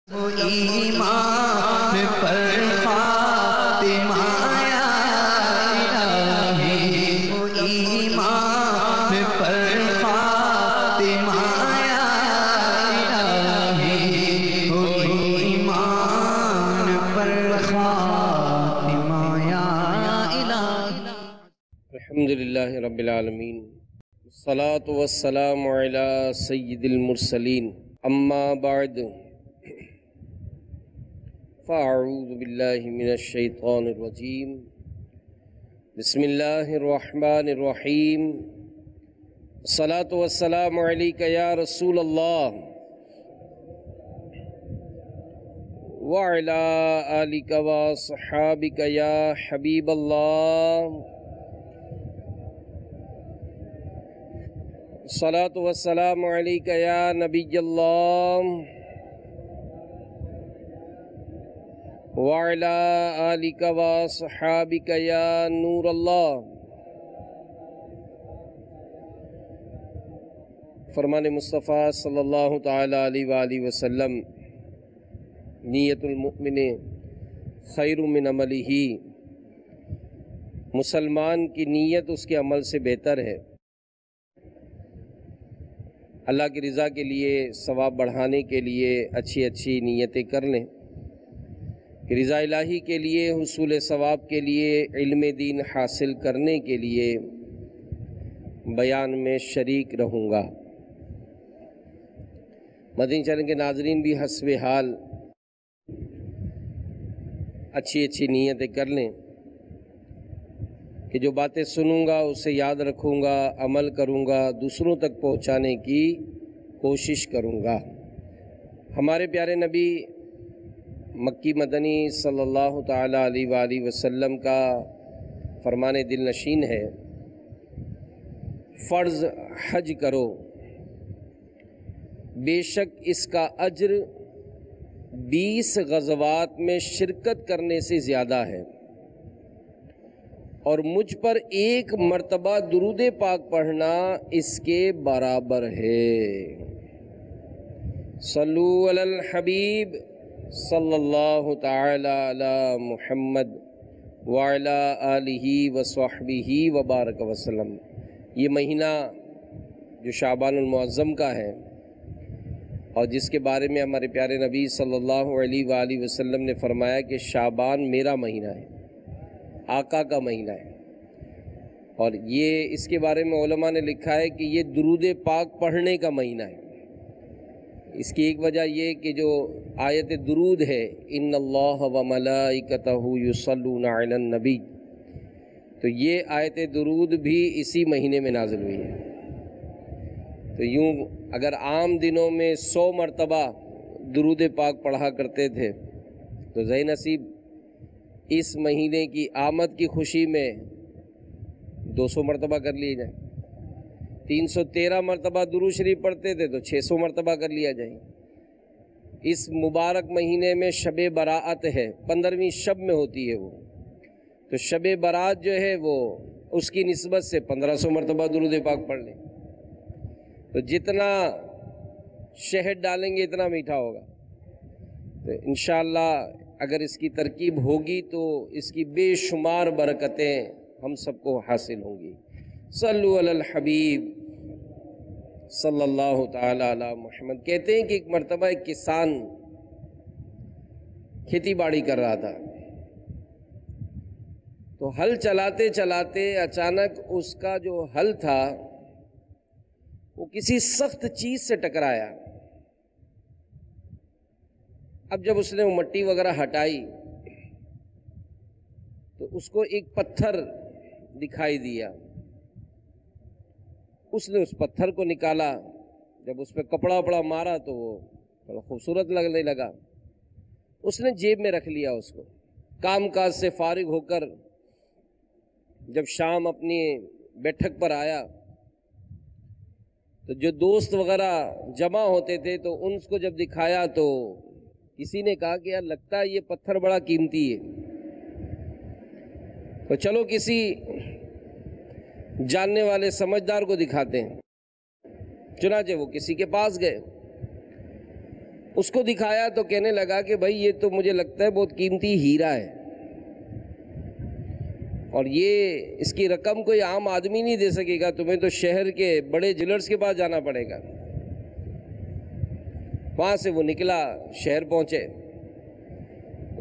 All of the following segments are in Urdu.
ایمان پر فاطمہ یا الہی، ایمان پر فاطمہ یا الہی، ایمان پر فاطمہ یا الہی۔ الحمدللہ رب العالمین، الصلاۃ والسلام علی سید المرسلین، اما بعد فاعوذ باللہ من الشیطان الرجیم، بسم اللہ الرحمن الرحیم، الصلاۃ والسلام علیک یا رسول اللہ وعلی آلک وصحابک یا حبیب اللہ، الصلاۃ والسلام علیک یا نبی اللہ وعلی آلک وصحابک یا نور اللہ۔ فرمان مصطفیٰ صلی اللہ تعالی علیہ وآلہ وسلم، نیت المؤمن خیر من عملہ، مسلمان کی نیت اس کے عمل سے بہتر ہے۔ اللہ کی رضا کے لیے، ثواب بڑھانے کے لیے اچھی اچھی نیتیں کر لیں، رضا الہی کے لیے، حصول ثواب کے لیے، علم دین حاصل کرنے کے لیے بیان میں شریک رہوں گا۔ مدنی چینل کے ناظرین بھی حسب حال اچھی اچھی نیتیں کر لیں کہ جو باتیں سنوں گا اسے یاد رکھوں گا، عمل کروں گا، دوسروں تک پہنچانے کی کوشش کروں گا۔ ہمارے پیارے نبی مکی مدنی صلی اللہ تعالی علیہ وآلہ وسلم کا فرمان دل نشین ہے، فرض حج کرو، بے شک اس کا اجر 20 غزوات میں شرکت کرنے سے زیادہ ہے، اور مجھ پر ایک مرتبہ درود پاک پڑھنا اس کے برابر ہے۔ صلو علی الحبیب صلی اللہ تعالی علی محمد وعلی آلہ وصحبہ وبارک وسلم۔ یہ مہینہ جو شعبان المعظم کا ہے، اور جس کے بارے میں ہمارے پیارے نبی صلی اللہ علیہ وآلہ وسلم نے فرمایا کہ شعبان میرا مہینہ ہے، آقا کا مہینہ ہے، اور یہ اس کے بارے میں علماء نے لکھا ہے کہ یہ درود پاک پڑھنے کا مہینہ ہے۔ اس کی ایک وجہ یہ کہ جو آیت درود ہے، ان اللہ و ملائکتہ یصلون علی النبی، تو یہ آیت درود بھی اسی مہینے میں نازل ہوئی ہے۔ تو یوں اگر عام دنوں میں 100 مرتبہ درود پاک پڑھا کرتے تھے، تو ذی نصیب اس مہینے کی آمد کی خوشی میں 200 مرتبہ کر لیے جائیں۔ 313 مرتبہ درود شریف پڑھتے تھے تو 600 مرتبہ کر لیا جائے۔ اس مبارک مہینے میں شب براءت ہے، 15ویں شب میں ہوتی ہے وہ، تو شب برات جو ہے وہ اس کی نسبت سے 1500 مرتبہ درود پاک پڑھ لیں، تو جتنا شہد ڈالیں گے اتنا میٹھا ہوگا۔ تو انشاءاللہ اگر اس کی ترکیب ہوگی تو اس کی بے شمار برکتیں ہم سب کو حاصل ہوں گی۔ صلو علی الحبیب صلی اللہ تعالی علی محمد۔ کہتے ہیں کہ ایک مرتبہ ایک کسان کھیتی باڑی کر رہا تھا، تو ہل چلاتے چلاتے اچانک اس کا جو ہل تھا وہ کسی سخت چیز سے ٹکرایا۔ اب جب اس نے وہ مٹی وغیرہ ہٹائی تو اس کو ایک پتھر دکھائی دیا۔ اس نے اس پتھر کو نکالا، جب اس پہ کپڑا وپڑا مارا تو وہ بڑا خوبصورت لگنے لگا۔ اس نے جیب میں رکھ لیا اس کو۔ کام کاج سے فارغ ہو کر جب شام اپنی بیٹھک پر آیا تو جو دوست وغیرہ جمع ہوتے تھے تو ان کو جب دکھایا تو کسی نے کہا کہ یار لگتا ہے یہ پتھر بڑا قیمتی ہے، تو چلو کسی جاننے والے سمجھدار کو دکھاتے ہیں۔ چنانچہ وہ کسی کے پاس گئے، اس کو دکھایا تو کہنے لگا کہ بھائی یہ تو مجھے لگتا ہے بہت قیمتی ہیرا ہے، اور یہ اس کی رقم کوئی عام آدمی نہیں دے سکے گا، تمہیں تو شہر کے بڑے جیولرز کے پاس جانا پڑے گا۔ وہاں سے وہ نکلا، شہر پہنچے۔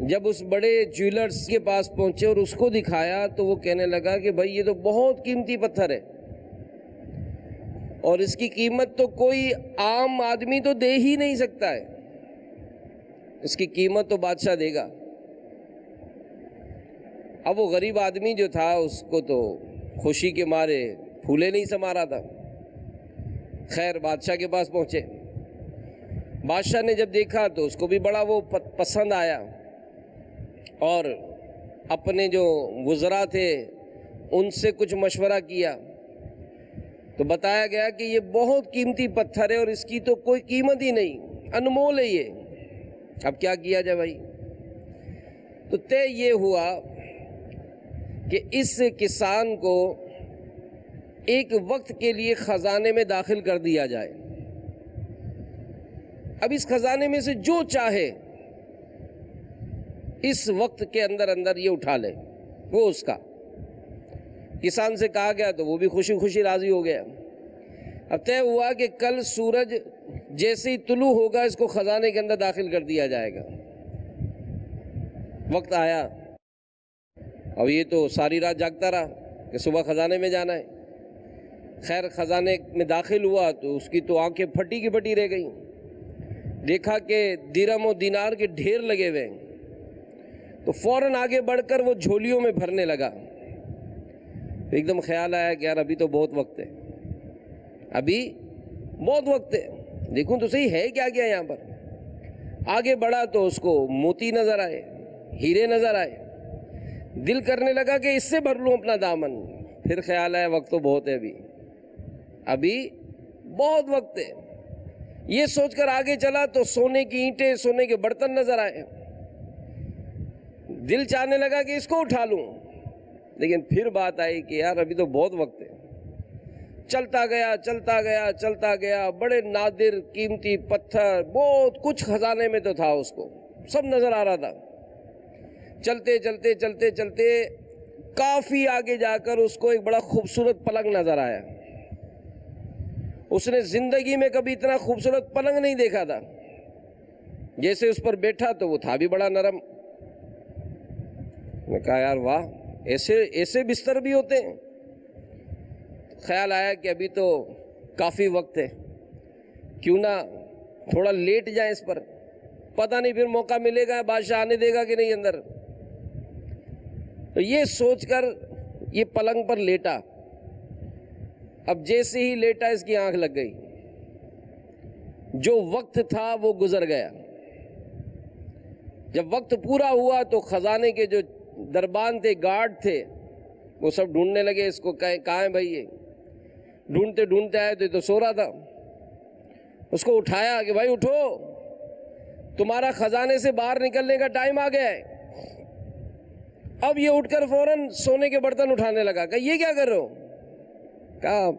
جب اس بڑے جیولرز کے پاس پہنچے اور اس کو دکھایا تو وہ کہنے لگا کہ بھائی یہ تو بہت قیمتی پتھر ہے، اور اس کی قیمت تو کوئی عام آدمی تو دے ہی نہیں سکتا ہے، اس کی قیمت تو بادشاہ دے گا۔ اب وہ غریب آدمی جو تھا اس کو تو خوشی کے مارے پھولے نہیں سما رہا تھا۔ خیر بادشاہ کے پاس پہنچے، بادشاہ نے جب دیکھا تو اس کو بھی بڑا وہ پسند آیا، اور اپنے جو وزراء تھے ان سے کچھ مشورہ کیا تو بتایا گیا کہ یہ بہت قیمتی پتھر ہے اور اس کی تو کوئی قیمت ہی نہیں، انمول ہے یہ، اب کیا کیا جائے بھائی؟ تو طے یہ ہوا کہ اس کسان کو ایک وقت کے لیے خزانے میں داخل کر دیا جائے، اب اس خزانے میں سے جو چاہے اس وقت کے اندر اندر یہ اٹھا لے، وہ اس کا۔ کسان سے کہا گیا تو وہ بھی خوشی خوشی راضی ہو گیا۔ اب طے ہوا کہ کل سورج جیسے ہی طلوع ہوگا اس کو خزانے کے اندر داخل کر دیا جائے گا۔ وقت آیا، اور یہ تو ساری رات جاگتا رہا کہ صبح خزانے میں جانا ہے۔ خیر خزانے میں داخل ہوا تو اس کی تو آنکھیں پھٹی کی پھٹی رہ گئیں، دیکھا کہ درہم و دینار کے ڈھیر لگے ہوئے ہیں، تو فوراً آگے بڑھ کر وہ جھولیوں میں بھرنے لگا۔ تو ایک دم خیال آیا کہ یار ابھی تو بہت وقت ہے، ابھی بہت وقت ہے، دیکھوں تو صحیح ہے کیا کیا یہاں پر۔ آگے بڑھا تو اس کو موتی نظر آئے، ہیرے نظر آئے، دل کرنے لگا کہ اس سے بھر لوں اپنا دامن۔ پھر خیال آیا وقت تو بہت ہے، ابھی بہت وقت ہے۔ یہ سوچ کر آگے چلا تو سونے کی اینٹیں، سونے کے برتن نظر آئے، دل چاہنے لگا کہ اس کو اٹھا لوں، لیکن پھر بات آئی کہ یار ابھی تو بہت وقت ہے۔ چلتا گیا چلتا گیا چلتا گیا، بڑے نادر قیمتی پتھر، بہت کچھ خزانے میں تو تھا، اس کو سب نظر آ رہا تھا۔ چلتے چلتے چلتے چلتے کافی آگے جا کر اس کو ایک بڑا خوبصورت پلنگ نظر آیا۔ اس نے زندگی میں کبھی اتنا خوبصورت پلنگ نہیں دیکھا تھا۔ جیسے اس پر بیٹھا تو وہ تھا بھی بڑا نرم۔ میں کہا یار واہ، ایسے بستر بھی ہوتے ہیں۔ خیال آیا کہ ابھی تو کافی وقت ہے، کیوں نہ تھوڑا لیٹ جائیں اس پر، پتہ نہیں پھر موقع ملے گا بادشاہ آنے دے گا کہ نہیں اندر۔ تو یہ سوچ کر یہ پلنگ پر لیٹا۔ اب جیسے ہی لیٹا اس کی آنکھ لگ گئی، جو وقت تھا وہ گزر گیا۔ جب وقت پورا ہوا تو خزانے کے جو دربان تھے، گارڈ تھے، وہ سب ڈھونڈنے لگے اس کو، کہاں ہے بھائی یہ؟ ڈھونڈتے ڈھونڈتے آئے تو یہ تو سو رہا تھا۔ اس کو اٹھایا کہ بھائی اٹھو، تمہارا خزانے سے باہر نکلنے کا ٹائم آ گیا ہے۔ اب یہ اٹھ کر فوراً سونے کے برتن اٹھانے لگا۔ کہا یہ کیا کر رہے ہو؟ کہا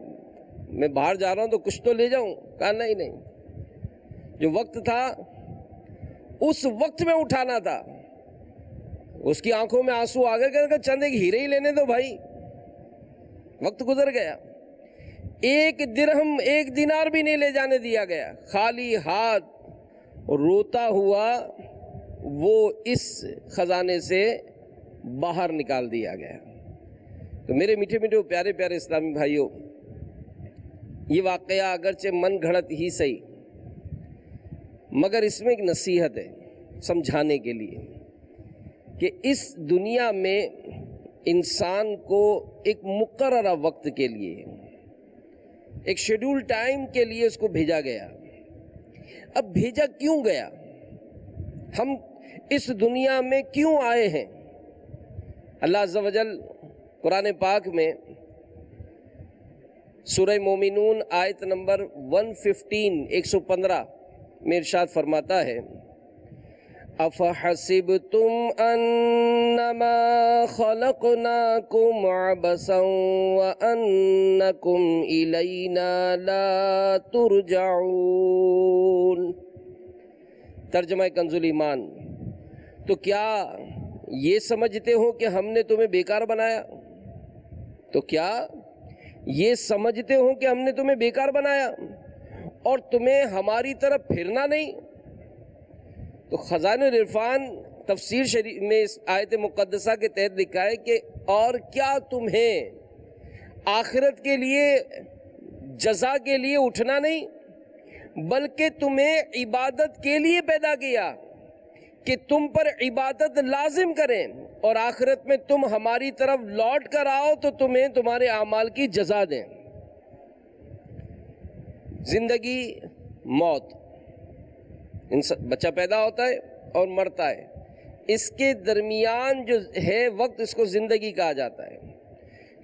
میں باہر جا رہا ہوں تو کچھ تو لے جاؤں۔ کہا نہیں نہیں، جو وقت تھا اس وقت میں اٹھانا تھا۔ اس کی آنکھوں میں آنسو آ گئے کہ چند ایک ہیرے ہی لینے دو بھائی، وقت گزر گیا۔ ایک درہم ایک دینار بھی نہیں لے جانے دیا گیا، خالی ہاتھ روتا ہوا وہ اس خزانے سے باہر نکال دیا گیا۔ تو میرے میٹھے میٹھے پیارے پیارے اسلامی بھائیوں، یہ واقعہ اگرچہ من گھڑت ہی صحیح، مگر اس میں ایک نصیحت ہے سمجھانے کے لیے کہ اس دنیا میں انسان کو ایک مقررہ وقت کے لیے، ایک شیڈول ٹائم کے لیے اس کو بھیجا گیا۔ اب بھیجا کیوں گیا؟ ہم اس دنیا میں کیوں آئے ہیں؟ اللہ عز و جل قرآن پاک میں سورہ مومنون آیت نمبر 115 میں ارشاد فرماتا ہے، أَفَحَسِبْتُمْ أَنَّمَا خَلَقْنَاكُمْ عَبَثًا وَأَنَّكُمْ إِلَيْنَا لَا تُرْجَعُونَ۔ ترجمہ کنز ایمان، تو کیا یہ سمجھتے ہو کہ ہم نے تمہیں بیکار بنایا؟ تو کیا یہ سمجھتے ہو کہ ہم نے تمہیں بیکار بنایا اور تمہیں ہماری طرف پھرنا نہیں؟ تو خزانہ العرفان تفسیر شریف میں اس آیت مقدسہ کے تحت لکھا ہے کہ اور کیا تمہیں آخرت کے لیے جزا کے لیے اٹھنا نہیں، بلکہ تمہیں عبادت کے لیے پیدا کیا کہ تم پر عبادت لازم کریں اور آخرت میں تم ہماری طرف لوٹ کر آؤ تو تمہیں تمہارے اعمال کی جزا دیں۔ زندگی، موت، بچہ پیدا ہوتا ہے اور مرتا ہے، اس کے درمیان جو ہے وقت، اس کو زندگی کہا جاتا ہے۔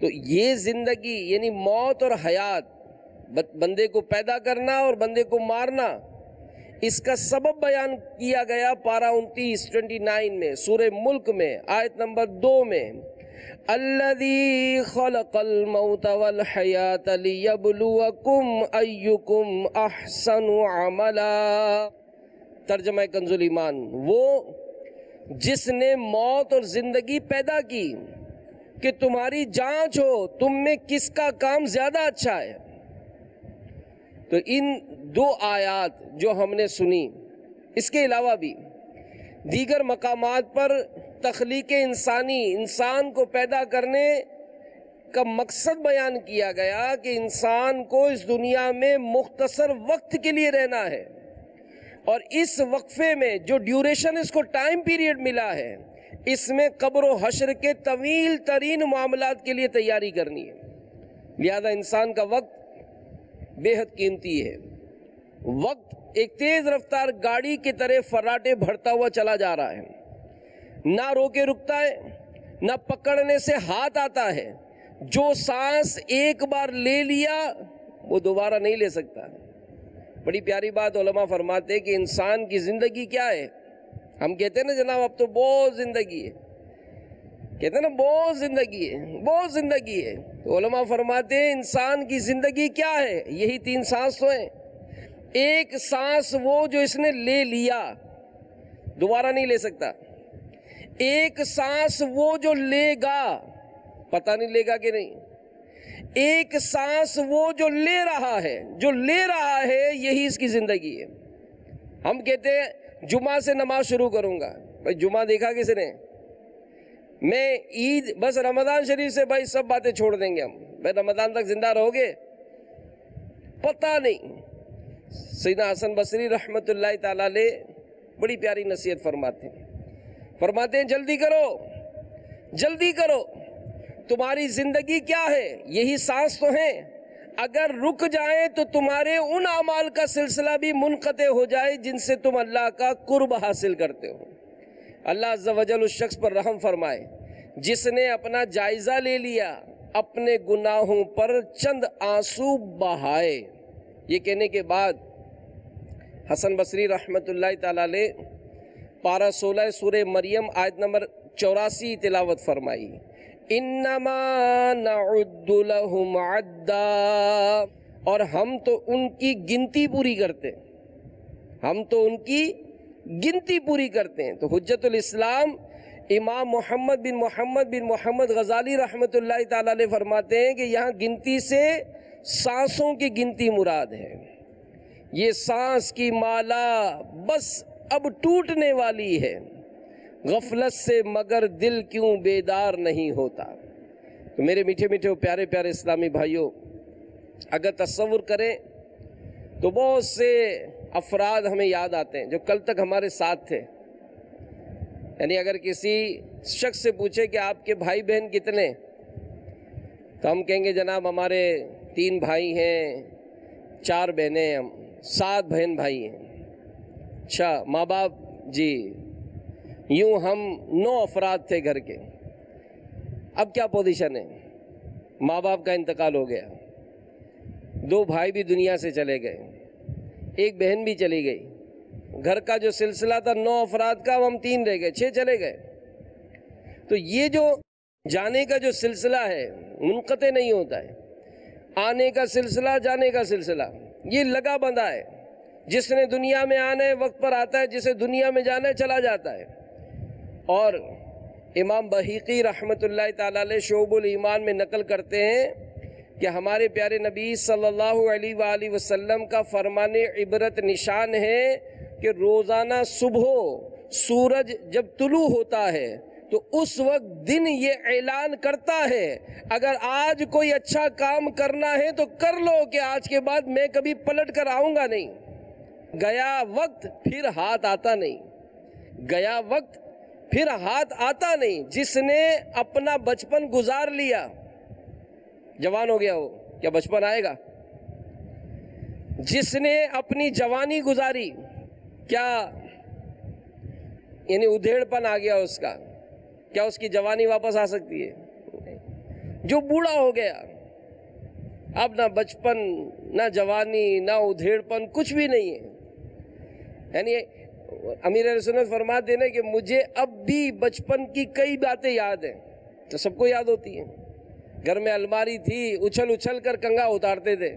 تو یہ زندگی یعنی موت اور حیات، بندے کو پیدا کرنا اور بندے کو مارنا، اس کا سبب بیان کیا گیا پارہ 29 میں سورہ ملک میں آیت نمبر 2 میں، الذی خلق الموت والحیات لیبلوکم ایکم احسن عملا۔ ترجمہ کنز ایمان، وہ جس نے موت اور زندگی پیدا کی کہ تمہاری جانچ ہو تم میں کس کا کام زیادہ اچھا ہے۔ تو ان 2 آیات جو ہم نے سنی، اس کے علاوہ بھی دیگر مقامات پر تخلیق انسانی، انسان کو پیدا کرنے کا مقصد بیان کیا گیا کہ انسان کو اس دنیا میں مختصر وقت کے لیے رہنا ہے، اور اس وقفے میں جو ڈیوریشن اس کو ٹائم پیریڈ ملا ہے، اس میں قبر و حشر کے طویل ترین معاملات کے لیے تیاری کرنی ہے۔ لہذا انسان کا وقت بے حد قیمتی ہے۔ وقت ایک تیز رفتار گاڑی کی طرح فراٹے بھرتا ہوا چلا جا رہا ہے، نہ روکے رکتا ہے، نہ پکڑنے سے ہاتھ آتا ہے۔ جو سانس ایک بار لے لیا وہ دوبارہ نہیں لے سکتا۔ بڑی پیاری بات علماء فرماتے ہیں کہ انسان کی زندگی کیا ہے؟ ہم کہتے ہیں نا جناب اب تو بہت زندگی ہے، کہتے ہیں نا بہت زندگی ہے، بہت زندگی ہے۔ تو علماء فرماتے ہیں انسان کی زندگی کیا ہے؟ یہی 3 سانس تو ہیں۔ ایک سانس وہ جو اس نے لے لیا دوبارہ نہیں لے سکتا، ایک سانس وہ جو لے گا، پتہ نہیں لے گا کہ نہیں، ایک سانس وہ جو لے رہا ہے، جو لے رہا ہے یہی اس کی زندگی ہے۔ ہم کہتے ہیں جمعہ سے نماز شروع کروں گا، بھائی جمعہ دیکھا کس نے؟ میں عید، بس رمضان شریف سے بھائی سب باتیں چھوڑ دیں گے ہم، بھائی رمضان تک زندہ رہو گے؟ پتہ نہیں۔ سیدنا حسن بصری رحمت اللہ تعالیٰ علیہ بڑی پیاری نصیحت فرماتے ہیں جلدی کرو، جلدی کرو، تمہاری زندگی کیا ہے؟ یہی سانس تو ہیں، اگر رک جائیں تو تمہارے ان اعمال کا سلسلہ بھی منقطع ہو جائے جن سے تم اللہ کا قرب حاصل کرتے ہو۔ اللہ عز و جل اس شخص پر رحم فرمائے جس نے اپنا جائزہ لے لیا، اپنے گناہوں پر چند آنسو بہائے۔ یہ کہنے کے بعد حسن بصری رحمت اللہ تعالیٰ علیہ پارہ 16 سورہ مریم آیت نمبر 84 تلاوت فرمائی، انما نعد لهم عدا، اور ہم تو ان کی گنتی پوری کرتے ہیں، ہم تو ان کی گنتی پوری کرتے ہیں۔ تو حجت الاسلام امام محمد بن محمد غزالی رحمت اللہ تعالیٰ علیہ فرماتے ہیں کہ یہاں گنتی سے سانسوں کی گنتی مراد ہے۔ یہ سانس کی مالا بس اب ٹوٹنے والی ہے، غفلت سے مگر دل کیوں بیدار نہیں ہوتا۔ تو میرے میٹھے میٹھے پیارے پیارے اسلامی بھائیوں، اگر تصور کریں تو بہت سے افراد ہمیں یاد آتے ہیں جو کل تک ہمارے ساتھ تھے۔ یعنی اگر کسی شخص سے پوچھے کہ آپ کے بھائی بہن کتنے، تو ہم کہیں گے جناب ہمارے 3 بھائی ہیں، 4 بہنیں ہیں، 7 بہن بھائی ہیں۔ اچھا، ماں باپ؟ جی، یوں ہم 9 افراد تھے گھر کے۔ اب کیا پوزیشن ہے؟ ماں باپ کا انتقال ہو گیا، 2 بھائی بھی دنیا سے چلے گئے، 1 بہن بھی چلی گئی، گھر کا جو سلسلہ تھا 9 افراد کا، ہم 3 رہ گئے، 6 چلے گئے۔ تو یہ جو جانے کا جو سلسلہ ہے منقطع نہیں ہوتا ہے، آنے کا سلسلہ، جانے کا سلسلہ یہ لگا بندھا ہے۔ جس نے دنیا میں آنا ہے وقت پر آتا ہے، جسے دنیا میں جانا ہے چلا جاتا ہے۔ اور امام بحیقی رحمۃ اللہ تعالی علیہ شعب الایمان میں نقل کرتے ہیں کہ ہمارے پیارے نبی صلی اللہ علیہ وآلہ وسلم کا فرمان عبرت نشان ہے کہ روزانہ صبح سورج جب طلوع ہوتا ہے تو اس وقت دن یہ اعلان کرتا ہے اگر آج کوئی اچھا کام کرنا ہے تو کر لو کہ آج کے بعد میں کبھی پلٹ کر آؤں گا نہیں۔ گیا وقت پھر ہاتھ آتا نہیں، گیا وقت پھر ہاتھ آتا نہیں۔ جس نے اپنا بچپن گزار لیا، جوان ہو گیا وہ، کیا بچپن آئے گا؟ جس نے اپنی جوانی گزاری، کیا یعنی ادھیڑ پن آ گیا اس کا، کیا اس کی جوانی واپس آ سکتی ہے؟ جو بوڑھا ہو گیا، اب نہ بچپن نہ جوانی نہ ادھیڑ پن، کچھ بھی نہیں ہے۔ یعنی امیر اہل سنت فرماتے ہیں کہ مجھے اب بھی بچپن کی کئی باتیں یاد ہیں، تو سب کو یاد ہوتی ہیں۔ گھر میں الماری تھی، اچھل اچھل کر کنگا اتارتے تھے،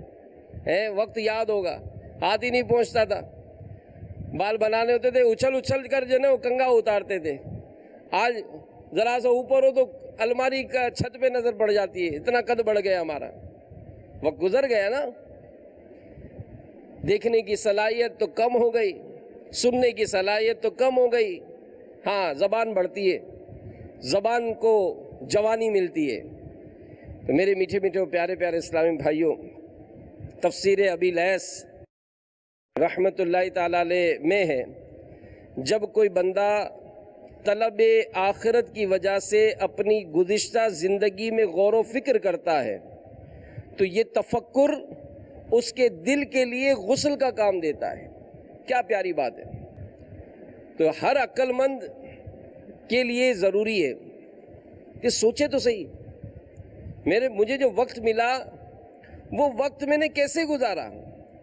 وقت یاد ہوگا، ہاتھ ہی نہیں پہنچتا تھا، بال بنانے ہوتے تھے، اچھل اچھل کر جو ہے وہ کنگا اتارتے تھے۔ آج ذرا سا اوپر ہو تو الماری کا چھت پہ نظر پڑ جاتی ہے، اتنا قد بڑھ گیا ہمارا، وقت گزر گیا نا۔ دیکھنے کی صلاحیت تو کم ہو گئی، سننے کی صلاحیت تو کم ہو گئی، ہاں زبان بڑھتی ہے، زبان کو جوانی ملتی ہے۔ تو میرے میٹھے میٹھے پیارے پیارے اسلامی بھائیوں، تفسیر ابی لیث رحمت اللہ تعالی علیہ میں ہے، جب کوئی بندہ طلب آخرت کی وجہ سے اپنی گزشتہ زندگی میں غور و فکر کرتا ہے تو یہ تفکر اس کے دل کے لیے غسل کا کام دیتا ہے۔ کیا پیاری بات ہے! تو ہر عقل مند کے لیے ضروری ہے کہ سوچے تو صحیح، مجھے جو وقت ملا وہ وقت میں نے کیسے گزارا۔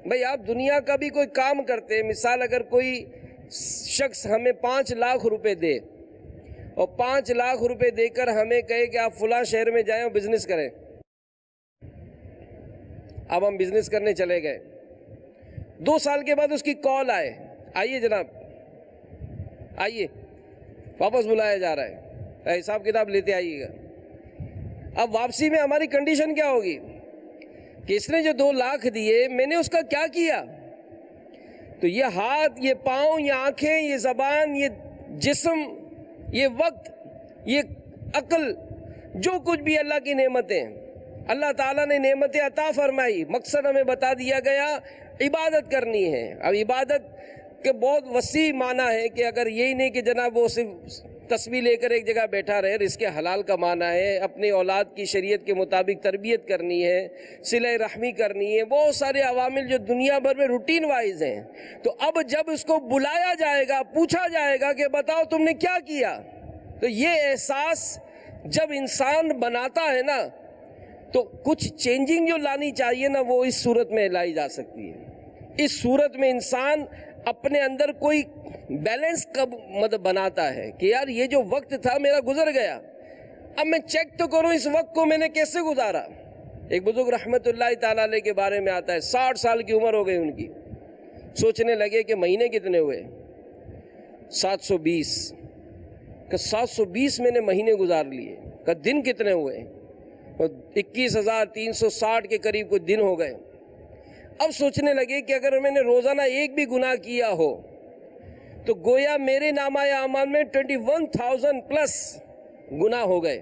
بھئی آپ دنیا کا بھی کوئی کام کرتے، مثال اگر کوئی شخص ہمیں 5 لاکھ روپے دے اور 5 لاکھ روپے دے کر ہمیں کہے کہ آپ فلاں شہر میں جائیں اور بزنس کریں، اب ہم بزنس کرنے چلے گئے، 2 سال کے بعد اس کی کال آئیے جناب آئیے، واپس بلایا جا رہا ہے، حساب کتاب لیتے آئیے گا۔ اب واپسی میں ہماری کنڈیشن کیا ہوگی کہ اس نے جو 2 لاکھ دیے میں نے اس کا کیا کیا؟ تو یہ ہاتھ، یہ پاؤں، یہ آنکھیں، یہ زبان، یہ جسم، یہ وقت، یہ عقل، جو کچھ بھی اللہ کی نعمتیں، اللہ تعالیٰ نے نعمتیں عطا فرمائی، مقصد ہمیں بتا دیا گیا عبادت کرنی ہے۔ اب عبادت کے بہت وسیع معنی ہے کہ اگر یہی نہیں کہ جناب وہ صرف تسبیح لے کر ایک جگہ بیٹھا رہے، رزق حلال کمانا ہے، اپنے اولاد کی شریعت کے مطابق تربیت کرنی ہے، صلہ رحمی کرنی ہے، بہت سارے عوامل جو دنیا بھر میں روٹین وائز ہیں۔ تو اب جب اس کو بلایا جائے گا، پوچھا جائے گا کہ بتاؤ تم نے کیا کیا، تو یہ احساس جب انسان بناتا ہے نا تو کچھ چینجنگ جو لانی چاہیے نا وہ اس صورت میں لائی جا سکتی ہے۔ اس صورت میں انسان اپنے اندر کوئی بیلنس کب بناتا ہے کہ یار یہ جو وقت تھا میرا گزر گیا، اب میں چیک تو کروں اس وقت کو میں نے کیسے گزارا۔ ایک بزرگ رحمت اللہ تعالیٰ علیہ کے بارے میں آتا ہے، 60 سال کی عمر ہو گئی ان کی، سوچنے لگے کہ مہینے کتنے ہوئے، 720، کہ 720 میں نے مہینے گزار لیے، کہ دن کتنے ہوئے، 21,360 کے قریب کچھ دن ہو گئے۔ اب سوچنے لگے کہ اگر میں نے روزانہ ایک بھی گناہ کیا ہو تو گویا میرے نامہ اعمال میں 21,000 پلس گناہ ہو گئے،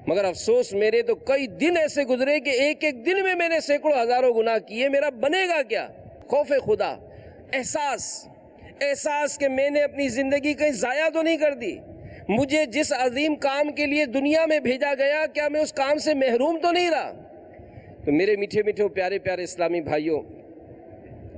مگر افسوس میرے تو کئی دن ایسے گزرے کہ ایک ایک دن میں نے سینکڑوں ہزاروں گناہ کیے، میرا بنے گا کیا؟ خوف خدا، احساس کہ میں نے اپنی زندگی کہیں ضائع تو نہیں کر دی، مجھے جس عظیم کام کے لیے دنیا میں بھیجا گیا کیا میں اس کام سے محروم تو نہیں رہا۔ تو میرے میٹھے میٹھے پیارے پیارے اسلامی بھائیوں،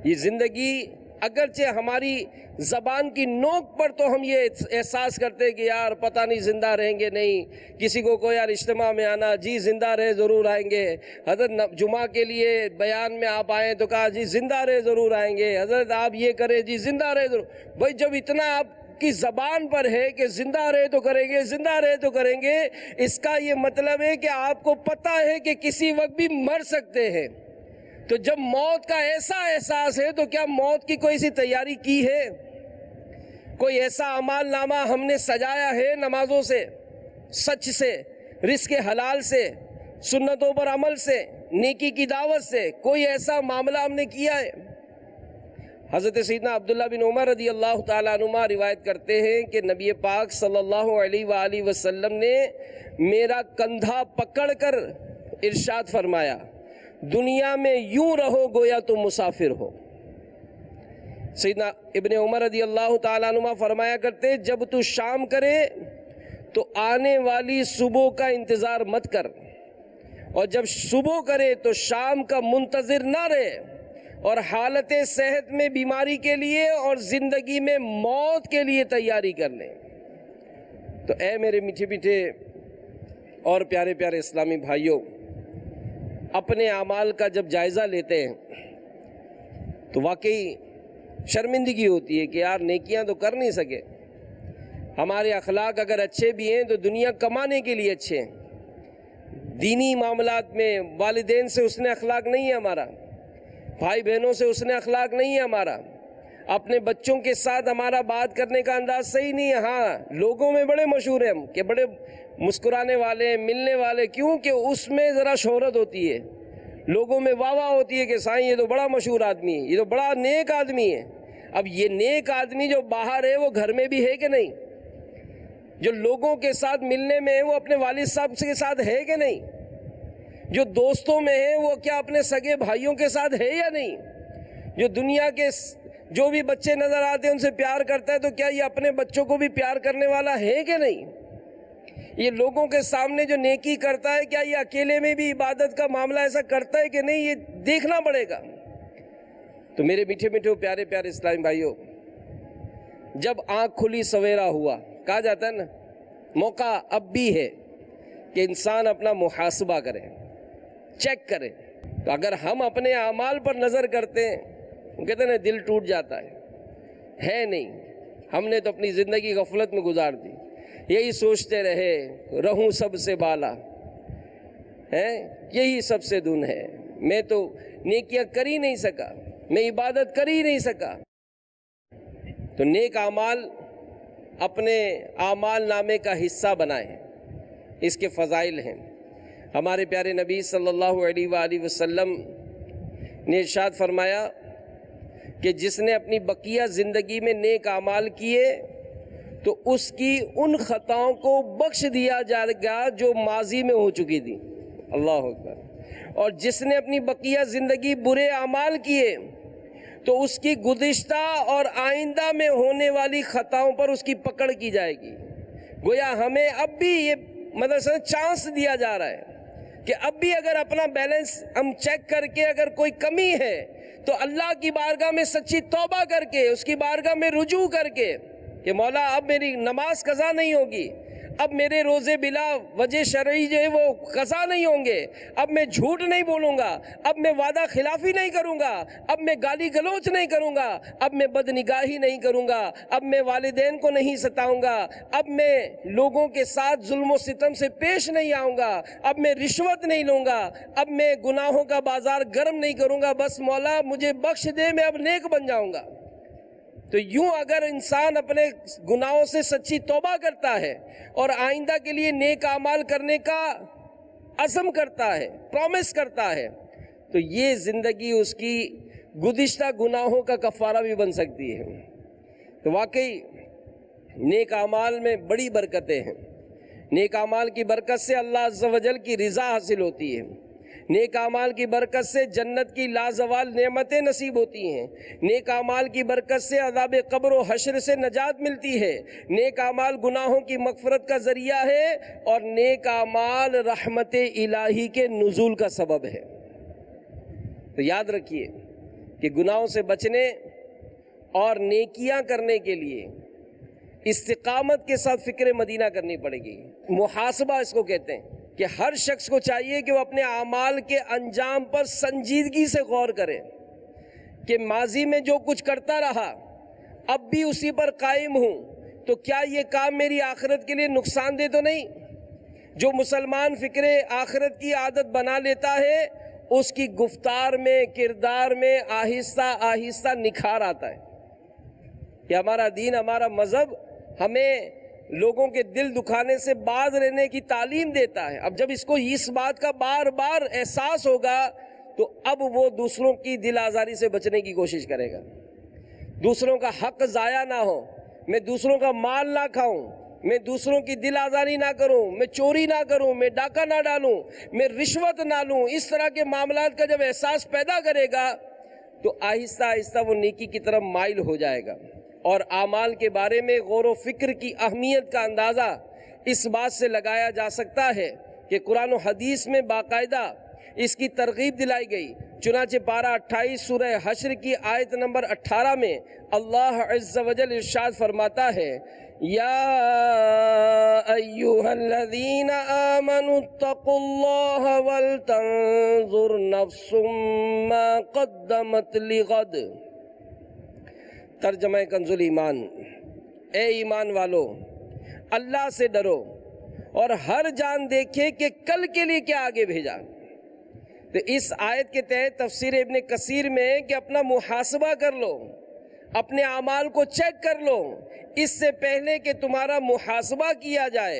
یہ زندگی اگرچہ ہماری زبان کی نوک پر تو ہم یہ احساس کرتے کہ یار پتہ نہیں زندہ رہیں گے نہیں، کسی کو یار اجتماع میں آنا، جی زندہ رہے ضرور آئیں گے، حضرت جمعہ کے لیے بیان میں آپ آئیں تو کہا جی زندہ رہے ضرور آئیں گے، حضرت آپ یہ کریں جی زندہ رہے ضرور۔ بھائی جب اتنا آپ کی زبان پر ہے کہ زندہ رہے تو کریں گے، زندہ رہے تو کریں گے، اس کا یہ مطلب ہے کہ آپ کو پتہ ہے کہ کسی وقت بھی مر سکتے ہیں۔ تو جب موت کا ایسا احساس ہے تو کیا موت کی کوئی سی تیاری کی ہے؟ کوئی ایسا اعمال نامہ ہم نے سجایا ہے نمازوں سے، سچ سے، رزق حلال سے، سنتوں پر عمل سے، نیکی کی دعوت سے؟ کوئی ایسا معاملہ ہم نے کیا ہے؟ حضرت سیدنا عبداللہ بن عمر رضی اللہ تعالیٰ عنہما روایت کرتے ہیں کہ نبی پاک صلی اللہ علیہ وآلہ وسلم نے میرا کندھا پکڑ کر ارشاد فرمایا، دنیا میں یوں رہو گویا تم مسافر ہو۔ سیدنا ابن عمر رضی اللہ تعالیٰ عنہما فرمایا کرتے، جب تو شام کرے تو آنے والی صبح کا انتظار مت کر، اور جب صبح کرے تو شام کا منتظر نہ رہے، اور حالت صحت میں بیماری کے لیے اور زندگی میں موت کے لیے تیاری کر لیں۔ تو اے میرے میٹھے میٹھے اور پیارے پیارے اسلامی بھائیوں، اپنے اعمال کا جب جائزہ لیتے ہیں تو واقعی شرمندگی ہوتی ہے کہ یار نیکیاں تو کر نہیں سکے، ہمارے اخلاق اگر اچھے بھی ہیں تو دنیا کمانے کے لیے اچھے ہیں، دینی معاملات میں والدین سے حسن اخلاق نہیں ہے ہمارا، بھائی بہنوں سے حسن اخلاق نہیں ہے ہمارا، اپنے بچوں کے ساتھ ہمارا بات کرنے کا انداز صحیح نہیں ہے۔ ہاں لوگوں میں بڑے مشہور ہیں ہم کہ بڑے مسکرانے والے، ملنے والے، کیوں کہ اس میں ذرا شہرت ہوتی ہے، لوگوں میں واہ واہ ہوتی ہے کہ سائیں یہ تو بڑا مشہور آدمی ہے، یہ تو بڑا نیک آدمی ہے۔ اب یہ نیک آدمی جو باہر ہے وہ گھر میں بھی ہے کہ نہیں؟ جو لوگوں کے ساتھ ملنے میں ہے وہ اپنے والد صاحب کے ساتھ ہے کہ نہیں؟ جو دوستوں میں ہے وہ کیا اپنے سگے بھائیوں کے ساتھ ہے یا نہیں؟ جو دنیا کے جو بھی بچے نظر آتے ہیں ان سے پیار کرتا ہے تو کیا یہ اپنے بچوں کو بھی پیار کرنے والا ہے کہ نہیں؟ یہ لوگوں کے سامنے جو نیکی کرتا ہے کیا یہ اکیلے میں بھی عبادت کا معاملہ ایسا کرتا ہے کہ نہیں؟ یہ دیکھنا پڑے گا۔ تو میرے میٹھے میٹھے پیارے پیارے اسلامی بھائیوں، جب آنکھ کھلی سویرا ہوا، کہا جاتا ہے نا، موقع اب بھی ہے کہ انسان اپنا محاسبہ کرے، چیک کرے۔ تو اگر ہم اپنے اعمال پر نظر کرتے ہیں، کہتے ہیں نا دل ٹوٹ جاتا ہے نہیں، ہم نے تو اپنی زندگی غفلت میں گزار دی، یہی سوچتے رہے رہوں سب سے بالا ہے، یہی سب سے دن ہے، میں تو نیکیاں کر ہی نہیں سکا، میں عبادت کر ہی نہیں سکا۔ تو نیک اعمال اپنے اعمال نامے کا حصہ بنائیں، اس کے فضائل ہیں۔ ہمارے پیارے نبی صلی اللہ علیہ وآلہ وسلم نے ارشاد فرمایا کہ جس نے اپنی بقیہ زندگی میں نیک اعمال کیے تو اس کی ان خطاؤں کو بخش دیا جائے گا جو ماضی میں ہو چکی تھی۔ اللہ اکبر۔ اور جس نے اپنی بقیہ زندگی برے اعمال کیے تو اس کی گزشتہ اور آئندہ میں ہونے والی خطاؤں پر اس کی پکڑ کی جائے گی۔ گویا ہمیں اب بھی یہ مدرسہ چانس دیا جا رہا ہے کہ اب بھی اگر اپنا بیلنس ہم چیک کر کے اگر کوئی کمی ہے تو اللہ کی بارگاہ میں سچی توبہ کر کے، اس کی بارگاہ میں رجوع کر کے کہ مولا اب میری نماز قضا نہیں ہوگی، اب میرے روزے بلا وجہ شرعی جو ہے وہ قضا نہیں ہوں گے، اب میں جھوٹ نہیں بولوں گا، اب میں وعدہ خلافی نہیں کروں گا، اب میں گالی گلوچ نہیں کروں گا، اب میں بدنگاہی نہیں کروں گا، اب میں والدین کو نہیں ستاؤں گا، اب میں لوگوں کے ساتھ ظلم و ستم سے پیش نہیں آؤں گا، اب میں رشوت نہیں لوں گا، اب میں گناہوں کا بازار گرم نہیں کروں گا، بس مولا مجھے بخش دے، میں اب نیک بن جاؤں گا۔ تو یوں اگر انسان اپنے گناہوں سے سچی توبہ کرتا ہے اور آئندہ کے لیے نیک اعمال کرنے کا عزم کرتا ہے، پرومس کرتا ہے، تو یہ زندگی اس کی گزشتہ گناہوں کا کفارہ بھی بن سکتی ہے۔ تو واقعی نیک اعمال میں بڑی برکتیں ہیں۔ نیک اعمال کی برکت سے اللہ عز و جل کی رضا حاصل ہوتی ہے، نیک اعمال کی برکت سے جنت کی لازوال نعمتیں نصیب ہوتی ہیں، نیک اعمال کی برکت سے عذاب قبر و حشر سے نجات ملتی ہے، نیک اعمال گناہوں کی مغفرت کا ذریعہ ہے، اور نیک اعمال رحمت الہی کے نزول کا سبب ہے۔ تو یاد رکھیے کہ گناہوں سے بچنے اور نیکیاں کرنے کے لیے استقامت کے ساتھ فکر مدینہ کرنی پڑے گی۔ محاسبہ اس کو کہتے ہیں کہ ہر شخص کو چاہیے کہ وہ اپنے اعمال کے انجام پر سنجیدگی سے غور کرے کہ ماضی میں جو کچھ کرتا رہا اب بھی اسی پر قائم ہوں تو کیا یہ کام میری آخرت کے لیے نقصان دہ تو نہیں؟ جو مسلمان فکر آخرت کی عادت بنا لیتا ہے اس کی گفتار میں، کردار میں آہستہ آہستہ نکھار آتا ہے کہ ہمارا دین، ہمارا مذہب ہمیں لوگوں کے دل دکھانے سے باز رہنے کی تعلیم دیتا ہے۔ اب جب اس کو اس بات کا بار بار احساس ہوگا تو اب وہ دوسروں کی دل آزاری سے بچنے کی کوشش کرے گا، دوسروں کا حق ضائع نہ ہو، میں دوسروں کا مال نہ کھاؤں، میں دوسروں کی دل آزاری نہ کروں، میں چوری نہ کروں، میں ڈاکہ نہ ڈالوں، میں رشوت نہ لوں۔ اس طرح کے معاملات کا جب احساس پیدا کرے گا تو آہستہ آہستہ وہ نیکی کی طرف مائل ہو جائے گا۔ اور اعمال کے بارے میں غور و فکر کی اہمیت کا اندازہ اس بات سے لگایا جا سکتا ہے کہ قرآن و حدیث میں باقاعدہ اس کی ترغیب دلائی گئی۔ چنانچہ پارہ 28 سورہ حشر کی آیت نمبر 18 میں اللہ عز و جل ارشاد فرماتا ہے، یا ایہا الذین آمنوا اتقوا اللہ ولتنظر نفس ما قدمت لغد۔ ترجمہ کنز الایمان، اے ایمان والو اللہ سے ڈرو اور ہر جان دیکھے کہ کل کے لیے کیا آگے بھیجا۔ تو اس آیت کے تحت تفسیر ابن کثیر میں کہ اپنا محاسبہ کر لو، اپنے اعمال کو چیک کر لو اس سے پہلے کہ تمہارا محاسبہ کیا جائے،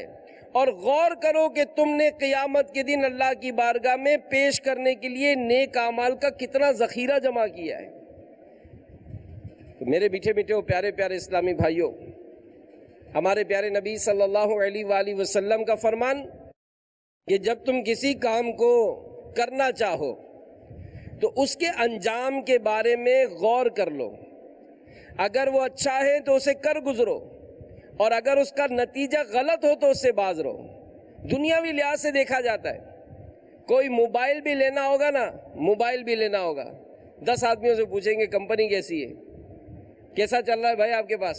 اور غور کرو کہ تم نے قیامت کے دن اللہ کی بارگاہ میں پیش کرنے کے لیے نیک اعمال کا کتنا ذخیرہ جمع کیا ہے۔ تو میرے میٹھے میٹھے پیارے پیارے اسلامی بھائیوں، ہمارے پیارے نبی صلی اللہ علیہ وآلہ وسلم کا فرمان کہ جب تم کسی کام کو کرنا چاہو تو اس کے انجام کے بارے میں غور کر لو، اگر وہ اچھا ہے تو اسے کر گزرو، اور اگر اس کا نتیجہ غلط ہو تو اس سے باز رہو۔ دنیاوی لحاظ سے دیکھا جاتا ہے، کوئی موبائل بھی لینا ہوگا نا، موبائل بھی لینا ہوگا، 10 آدمیوں سے پوچھیں گے کمپنی کیسی ہے، کیسا چل رہا ہے بھائی آپ کے پاس،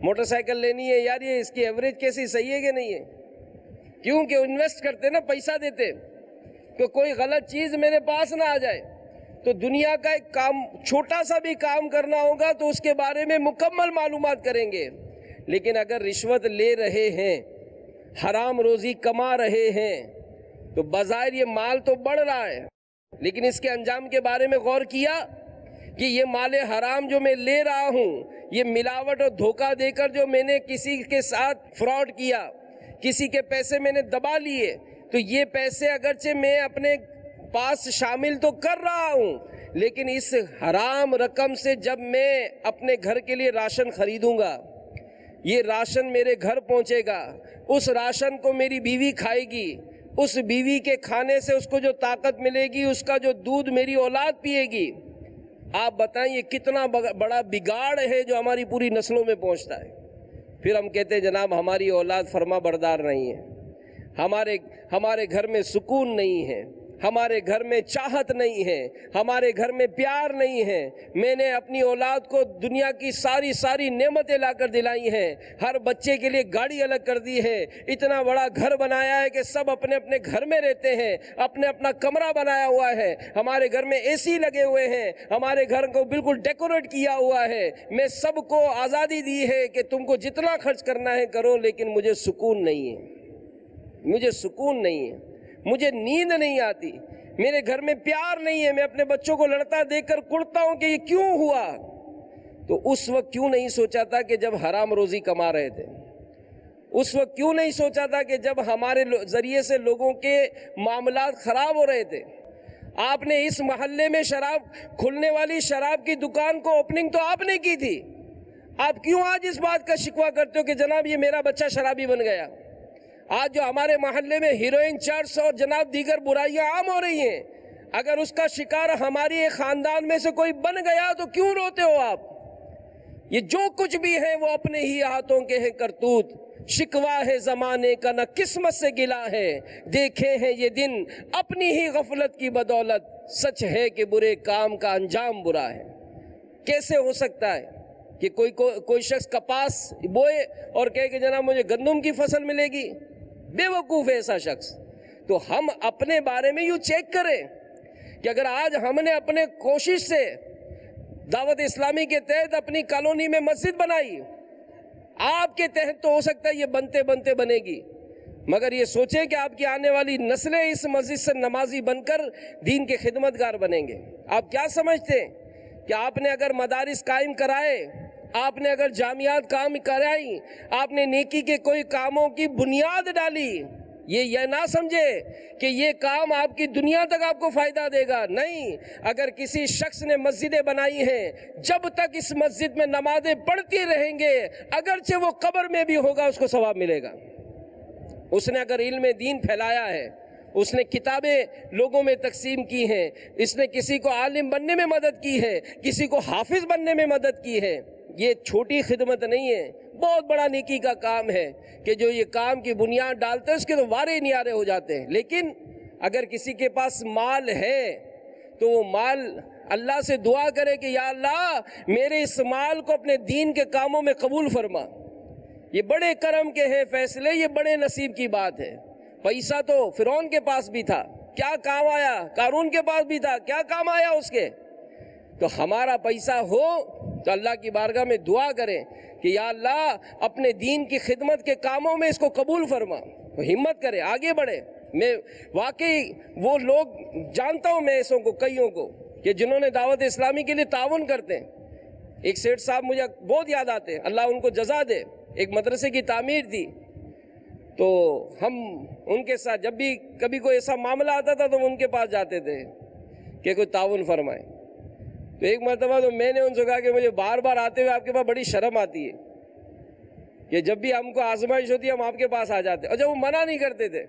موٹر سائیکل لینی ہے یار، یہ اس کی ایوریج کیسی، صحیح ہے کہ نہیں ہے؟ کیونکہ انویسٹ کرتے نا، پیسہ دیتے کہ کوئی غلط چیز میرے پاس نہ آ جائے۔ تو دنیا کا ایک کام، چھوٹا سا بھی کام کرنا ہوگا تو اس کے بارے میں مکمل معلومات کریں گے۔ لیکن اگر رشوت لے رہے ہیں، حرام روزی کما رہے ہیں، تو بظاہر یہ مال تو بڑھ رہا ہے، لیکن اس کے انجام کے بارے میں غور کیا کہ یہ مال حرام جو میں لے رہا ہوں، یہ ملاوٹ اور دھوکہ دے کر جو میں نے کسی کے ساتھ فراڈ کیا، کسی کے پیسے میں نے دبا لیے، تو یہ پیسے اگرچہ میں اپنے پاس شامل تو کر رہا ہوں، لیکن اس حرام رقم سے جب میں اپنے گھر کے لیے راشن خریدوں گا، یہ راشن میرے گھر پہنچے گا، اس راشن کو میری بیوی کھائے گی، اس بیوی کے کھانے سے اس کو جو طاقت ملے گی، اس کا جو دودھ میری اولاد پیے گی، آپ بتائیں یہ کتنا بڑا بگاڑ ہے جو ہماری پوری نسلوں میں پہنچتا ہے۔ پھر ہم کہتے ہیں جناب ہماری اولاد فرما بردار نہیں ہے، ہمارے گھر میں سکون نہیں ہے، ہمارے گھر میں چاہت نہیں ہے، ہمارے گھر میں پیار نہیں ہے۔ میں نے اپنی اولاد کو دنیا کی ساری نعمتیں لا کر دلائی ہیں، ہر بچے کے لیے گاڑی الگ کر دی ہے، اتنا بڑا گھر بنایا ہے کہ سب اپنے اپنے گھر میں رہتے ہیں، اپنا کمرہ بنایا ہوا ہے، ہمارے گھر میں اے سی لگے ہوئے ہیں، ہمارے گھر کو بالکل ڈیکوریٹ کیا ہوا ہے۔ میں سب کو آزادی دی ہے کہ تم کو جتنا خرچ کرنا ہے کرو، لیکن مجھے سکون نہیں ہے، مجھے سکون نہیں ہے، مجھے نیند نہیں آتی، میرے گھر میں پیار نہیں ہے، میں اپنے بچوں کو لڑتا دیکھ کر کڑتا ہوں کہ یہ کیوں ہوا۔ تو اس وقت کیوں نہیں سوچا تھا کہ جب حرام روزی کما رہے تھے، اس وقت کیوں نہیں سوچا تھا کہ جب ہمارے ذریعے سے لوگوں کے معاملات خراب ہو رہے تھے۔ آپ نے اس محلے میں شراب کھلنے والی شراب کی دکان کو اوپننگ تو آپ نے کی تھی، آپ کیوں آج اس بات کا شکوہ کرتے ہو کہ جناب یہ میرا بچہ شرابی بن گیا؟ آج جو ہمارے محلے میں ہیروئن، چرس اور جناب دیگر برائیاں عام ہو رہی ہیں، اگر اس کا شکار ہماری ایک خاندان میں سے کوئی بن گیا تو کیوں روتے ہو آپ؟ یہ جو کچھ بھی ہے وہ اپنے ہی ہاتھوں کے ہیں کرتوت، شکوہ ہے زمانے کا نہ قسمت سے گلا ہے، دیکھے ہیں یہ دن اپنی ہی غفلت کی بدولت، سچ ہے کہ برے کام کا انجام برا ہے۔ کیسے ہو سکتا ہے کہ کوئی شخص کپاس بوئے اور کہے کہ جناب مجھے گندم کی فصل ملے گی؟ بے وقوف ہے ایسا شخص۔ تو ہم اپنے بارے میں یوں چیک کریں کہ اگر آج ہم نے اپنے کوشش سے دعوت اسلامی کے تحت اپنی کالونی میں مسجد بنائی، آپ کے تحت تو ہو سکتا ہے یہ بنتے بنتے بنے گی، مگر یہ سوچیں کہ آپ کی آنے والی نسلیں اس مسجد سے نمازی بن کر دین کے خدمتگار بنیں گے۔ آپ کیا سمجھتے ہیں کہ آپ نے اگر مدارس قائم کرائے، آپ نے اگر جامعات قائم کرائی، آپ نے نیکی کے کوئی کاموں کی بنیاد ڈالی، یہ نہ سمجھے کہ یہ کام آپ کی دنیا تک آپ کو فائدہ دے گا۔ نہیں، اگر کسی شخص نے مسجدیں بنائی ہیں، جب تک اس مسجد میں نمازیں پڑھتی رہیں گے، اگرچہ وہ قبر میں بھی ہوگا اس کو ثواب ملے گا۔ اس نے اگر علم دین پھیلایا ہے، اس نے کتابیں لوگوں میں تقسیم کی ہیں، اس نے کسی کو عالم بننے میں مدد کی ہے، کسی کو حافظ بننے میں مدد کی ہے، یہ چھوٹی خدمت نہیں ہے، بہت بڑا نیکی کا کام ہے کہ جو یہ کام کی بنیاد ڈالتے ہیں اس کے تو وارے نیارے ہو جاتے ہیں۔ لیکن اگر کسی کے پاس مال ہے تو وہ مال اللہ سے دعا کرے کہ یا اللہ میرے اس مال کو اپنے دین کے کاموں میں قبول فرما۔ یہ بڑے کرم کے ہیں فیصلے، یہ بڑے نصیب کی بات ہے۔ پیسہ تو فرعون کے پاس بھی تھا، کیا کام آیا؟ قارون کے پاس بھی تھا، کیا کام آیا اس کے؟ تو ہمارا پیسہ ہو تو اللہ کی بارگاہ میں دعا کریں کہ یا اللہ اپنے دین کی خدمت کے کاموں میں اس کو قبول فرما، تو ہمت کرے، آگے بڑھے۔ میں واقعی وہ لوگ جانتا ہوں، میں ایسوں کو کئیوں کو کہ جنہوں نے دعوت اسلامی کے لیے تعاون کرتے ہیں۔ ایک سیٹھ صاحب مجھے بہت یاد آتے ہیں، اللہ ان کو جزا دے، ایک مدرسے کی تعمیر تھی، تو ہم ان کے ساتھ جب بھی کبھی کوئی ایسا معاملہ آتا تھا تو ہم ان کے پاس جاتے تھے کہ کوئی تعاون فرمائے۔ تو ایک مرتبہ تو میں نے ان سے کہا کہ مجھے بار بار آتے ہوئے آپ کے پاس بڑی شرم آتی ہے کہ جب بھی ہم کو آزمائش ہوتی ہے ہم آپ کے پاس آ جاتے ہیں، اور جب وہ منع نہیں کرتے تھے۔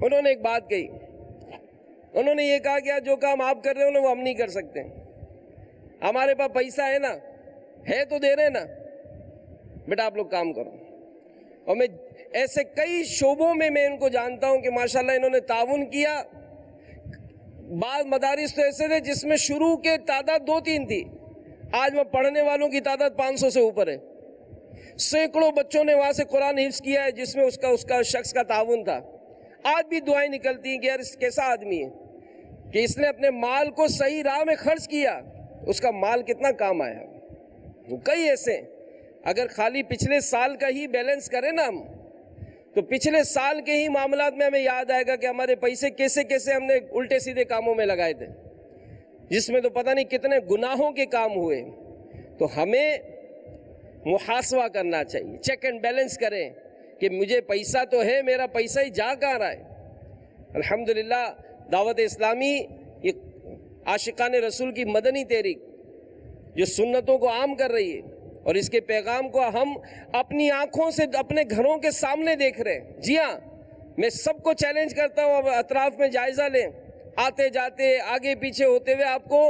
انہوں نے ایک بات کہی، انہوں نے یہ کہا کہ جو کام آپ کر رہے ہو وہ ہم نہیں کر سکتے، ہمارے پاس پیسہ ہے نا، ہے تو دے رہے نا، بیٹا آپ لوگ کام کرو۔ اور میں ایسے کئی شعبوں میں ان کو جانتا ہوں کہ ماشاءاللہ انہوں نے تعاون کیا۔ بعض مدارس تو ایسے تھے جس میں شروع کے تعداد 2-3 تھی، آج وہ پڑھنے والوں کی تعداد 500 سے اوپر ہے۔ سینکڑوں بچوں نے وہاں سے قرآن حفظ کیا ہے جس میں اس کا شخص کا تعاون تھا۔ آج بھی دعائیں نکلتی ہیں کہ یار کیسا آدمی ہے کہ اس نے اپنے مال کو صحیح راہ میں خرچ کیا، اس کا مال کتنا کام آیا۔ کئی ایسے، اگر خالی پچھلے سال کا ہی بیلنس کریں نا ہم، تو پچھلے سال کے ہی معاملات میں ہمیں یاد آئے گا کہ ہمارے پیسے کیسے کیسے ہم نے الٹے سیدھے کاموں میں لگائے تھے، جس میں تو پتہ نہیں کتنے گناہوں کے کام ہوئے۔ تو ہمیں محاسبہ کرنا چاہیے، چیک اینڈ بیلنس کریں کہ مجھے پیسہ تو ہے، میرا پیسہ ہی جا کہاں رہا ہے۔ الحمدللہ دعوت اسلامی یہ عاشقان رسول کی مدنی تحریک جو سنتوں کو عام کر رہی ہے، اور اس کے پیغام کو ہم اپنی آنکھوں سے اپنے گھروں کے سامنے دیکھ رہے ہیں۔ جی ہاں، میں سب کو چیلنج کرتا ہوں، اب اطراف میں جائزہ لیں، آتے جاتے آگے پیچھے ہوتے ہوئے آپ کو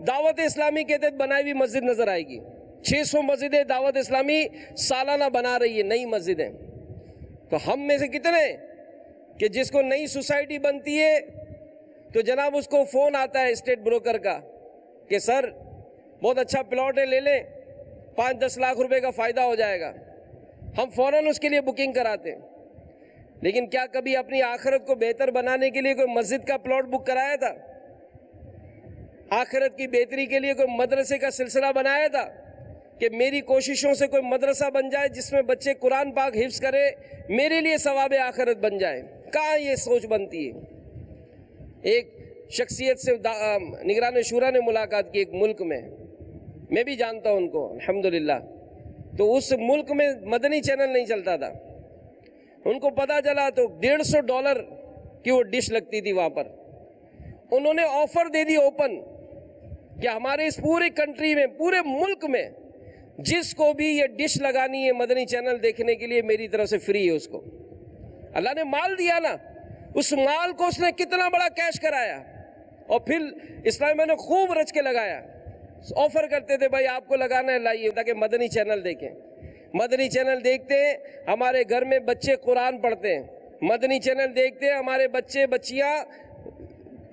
دعوت اسلامی کے تحت بنائی ہوئی مسجد نظر آئے گی۔ 600 مسجدیں دعوت اسلامی سالانہ بنا رہی ہے، نئی مسجدیں۔ تو ہم میں سے کتنے کہ جس کو نئی سوسائٹی بنتی ہے تو جناب اس کو فون آتا ہے اسٹیٹ بروکر کا کہ سر بہت اچھا پلاٹ ہے، لے لیں، 5-10 لاکھ روپے کا فائدہ ہو جائے گا۔ ہم فوراً اس کے لیے بکنگ کراتے ہیں، لیکن کیا کبھی اپنی آخرت کو بہتر بنانے کے لیے کوئی مسجد کا پلاٹ بک کرایا تھا؟ آخرت کی بہتری کے لیے کوئی مدرسے کا سلسلہ بنایا تھا کہ میری کوششوں سے کوئی مدرسہ بن جائے جس میں بچے قرآن پاک حفظ کرے، میرے لیے ثواب آخرت بن جائے؟ کہاں یہ سوچ بنتی ہے؟ ایک شخصیت سے نگران شورا نے ملاقات کی ایک ملک میں بھی جانتا ہوں ان کو الحمدللہ، تو اس ملک میں مدنی چینل نہیں چلتا تھا، ان کو پتا چلا تو $150 کی وہ ڈش لگتی تھی وہاں پر۔ انہوں نے آفر دے دی اوپن کہ ہمارے اس پورے کنٹری میں، پورے ملک میں جس کو بھی یہ ڈش لگانی ہے مدنی چینل دیکھنے کے لیے میری طرف سے فری ہے۔ اس کو اللہ نے مال دیا نا، اس مال کو اس نے کتنا بڑا کیش کرایا، اور پھر اسلام میں نے خوب رچ کے لگایا، آفر کرتے تھے بھائی آپ کو لگانا ہے لائیے، تاکہ مدنی چینل دیکھیں۔ مدنی چینل دیکھتے ہیں ہمارے گھر میں بچے قرآن پڑھتے ہیں، مدنی چینل دیکھتے ہیں ہمارے بچے بچیاں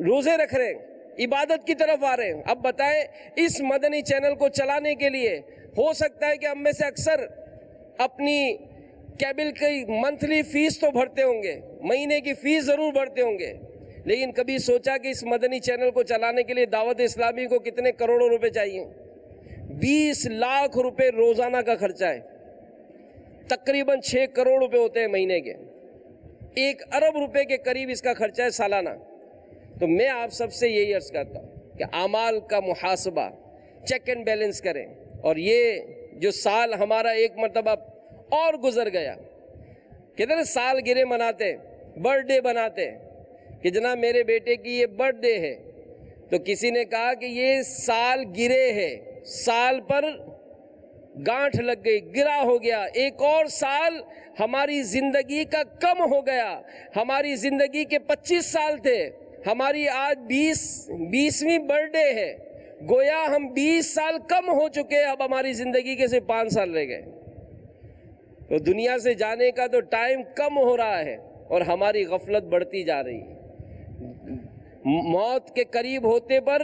روزے رکھ رہے ہیں، عبادت کی طرف آ رہے ہیں۔ اب بتائیں اس مدنی چینل کو چلانے کے لیے ہو سکتا ہے کہ ہم میں سے اکثر اپنی کیبل کی منتھلی فیس تو بھرتے ہوں گے، مہینے کی فیس ضرور بھرتے ہوں گے، لیکن کبھی سوچا کہ اس مدنی چینل کو چلانے کے لیے دعوت اسلامی کو کتنے کروڑوں روپے چاہیے؟ 20 لاکھ روپے روزانہ کا خرچہ ہے، تقریباً 6 کروڑ روپے ہوتے ہیں مہینے کے۔ 1 ارب روپے کے قریب اس کا خرچہ ہے سالانہ۔ تو میں آپ سب سے یہی عرض کرتا ہوں کہ اعمال کا محاسبہ، چیک اینڈ بیلنس کریں۔ اور یہ جو سال ہمارا ایک مرتبہ اور گزر گیا، کتنے سال گرے مناتے، برتھ ڈے بناتے کہ جناب میرے بیٹے کی یہ برتھ ڈے ہے، تو کسی نے کہا کہ یہ سال گرے ہے، سال پر گانٹھ لگ گئی، گرا ہو گیا، ایک اور سال ہماری زندگی کا کم ہو گیا۔ ہماری زندگی کے 25 سال تھے، ہماری آج 20ویں برتھ ڈے ہے، گویا ہم 20 سال کم ہو چکے، اب ہماری زندگی کے صرف 5 سال رہ گئے۔ تو دنیا سے جانے کا تو ٹائم کم ہو رہا ہے اور ہماری غفلت بڑھتی جا رہی ہے۔ موت کے قریب ہوتے پر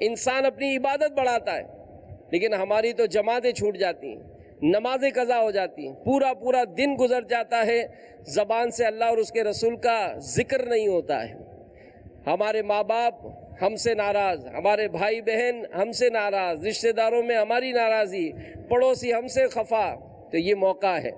انسان اپنی عبادت بڑھاتا ہے، لیکن ہماری تو جماعتیں چھوٹ جاتی ہیں، نمازیں قضا ہو جاتی ہیں، پورا دن گزر جاتا ہے، زبان سے اللہ اور اس کے رسول کا ذکر نہیں ہوتا ہے۔ ہمارے ماں باپ ہم سے ناراض، ہمارے بھائی بہن ہم سے ناراض، رشتہ داروں میں ہماری ناراضی، پڑوسی ہم سے خفا۔ تو یہ موقع ہے،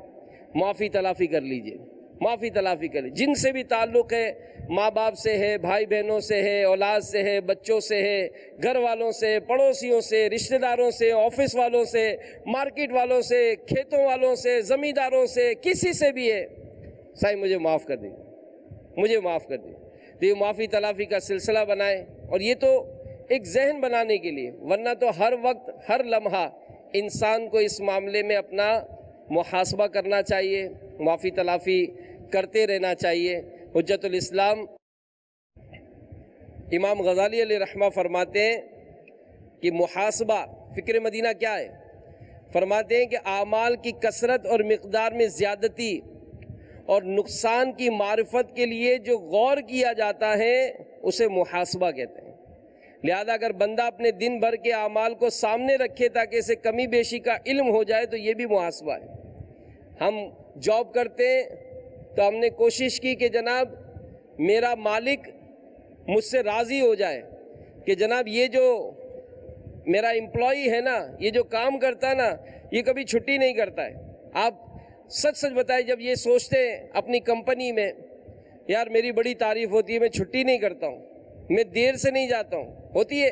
معافی تلافی کر لیجئے، معافی تلافی کر لیجئے۔ جن سے بھی تعلق ہے، ماں باپ سے ہے، بھائی بہنوں سے ہے، اولاد سے ہے، بچوں سے ہے، گھر والوں سے، پڑوسیوں سے، رشتہ داروں سے، آفس والوں سے، مارکیٹ والوں سے، کھیتوں والوں سے، زمینداروں سے، کسی سے بھی ہے، سائیں مجھے معاف کر دیں، مجھے معاف کر دیں۔ تو یہ معافی تلافی کا سلسلہ بنائیں، اور یہ تو ایک ذہن بنانے کے لیے، ورنہ تو ہر وقت ہر لمحہ انسان کو اس معاملے میں اپنا محاسبہ کرنا چاہیے، معافی تلافی کرتے رہنا چاہیے۔ حجت الاسلام امام غزالی علیہ رحمہ فرماتے ہیں کہ محاسبہ، فکر مدینہ کیا ہے؟ فرماتے ہیں کہ اعمال کی کثرت اور مقدار میں زیادتی اور نقصان کی معرفت کے لیے جو غور کیا جاتا ہے اسے محاسبہ کہتے ہیں۔ لہذا اگر بندہ اپنے دن بھر کے اعمال کو سامنے رکھے تاکہ اسے کمی بیشی کا علم ہو جائے تو یہ بھی محاسبہ ہے۔ ہم جاب کرتے ہیں تو ہم نے کوشش کی کہ جناب میرا مالک مجھ سے راضی ہو جائے، کہ جناب یہ جو میرا امپلائی ہے نا، یہ جو کام کرتا ہے نا، یہ کبھی چھٹی نہیں کرتا ہے۔ آپ سچ بتائیں، جب یہ سوچتے ہیں اپنی کمپنی میں، یار میری بڑی تعریف ہوتی ہے، میں چھٹی نہیں کرتا ہوں، میں دیر سے نہیں جاتا ہوں، ہوتی ہے۔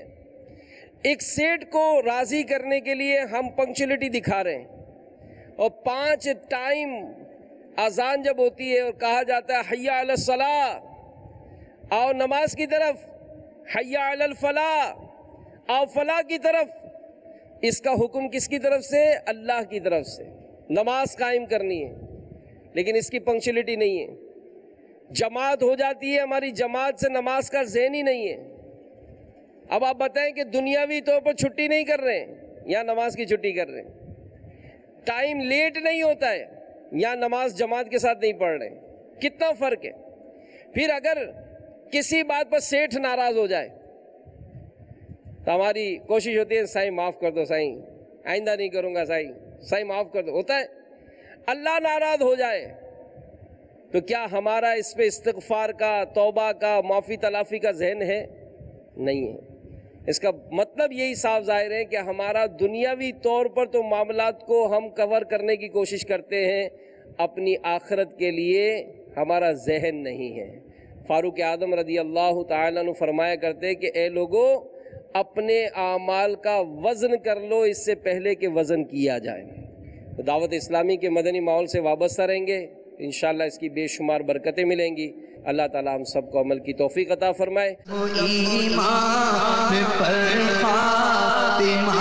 ایک سیٹ کو راضی کرنے کے لیے ہم پنکچولیٹی دکھا رہے ہیں، اور 5 ٹائم اذان جب ہوتی ہے اور کہا جاتا ہے حی علی الصلاۃ، آؤ نماز کی طرف، حی علی الفلاح، آؤ فلاح کی طرف، اس کا حکم کس کی طرف سے؟ اللہ کی طرف سے۔ نماز قائم کرنی ہے، لیکن اس کی پنکچولیٹی نہیں ہے۔ جماعت ہو جاتی ہے، ہماری جماعت سے نماز کا ذہن ہی نہیں ہے۔ اب آپ بتائیں کہ دنیاوی طور پر چھٹی نہیں کر رہے ہیں، یا نماز کی چھٹی کر رہے ہیں، ٹائم لیٹ نہیں ہوتا ہے، یا نماز جماعت کے ساتھ نہیں پڑھ رہے، کتنا فرق ہے۔ پھر اگر کسی بات پر سیٹھ ناراض ہو جائے تو ہماری کوشش ہوتی ہے سائیں معاف کر دو، سائیں آئندہ نہیں کروں گا، سائیں معاف کر دو، ہوتا ہے۔ اللہ ناراض ہو جائے تو کیا ہمارا اس پہ استغفار کا، توبہ کا، معافی تلافی کا ذہن ہے؟ نہیں ہے۔ اس کا مطلب یہی صاف ظاہر ہے کہ ہمارا دنیاوی طور پر تو معاملات کو ہم کور کرنے کی کوشش کرتے ہیں، اپنی آخرت کے لیے ہمارا ذہن نہیں ہے۔ فاروق اعظم رضی اللہ تعالیٰ عنہ فرمایا کرتے کہ اے لوگو، اپنے اعمال کا وزن کر لو اس سے پہلے کہ وزن کیا جائے۔ تو دعوت اسلامی کے مدنی ماحول سے وابستہ رہیں گے، انشاءاللہ اس کی بے شمار برکتیں ملیں گی۔ اللہ تعالیٰ ہم سب کو عمل کی توفیق عطا فرمائے۔ ایمان پر خاتمہ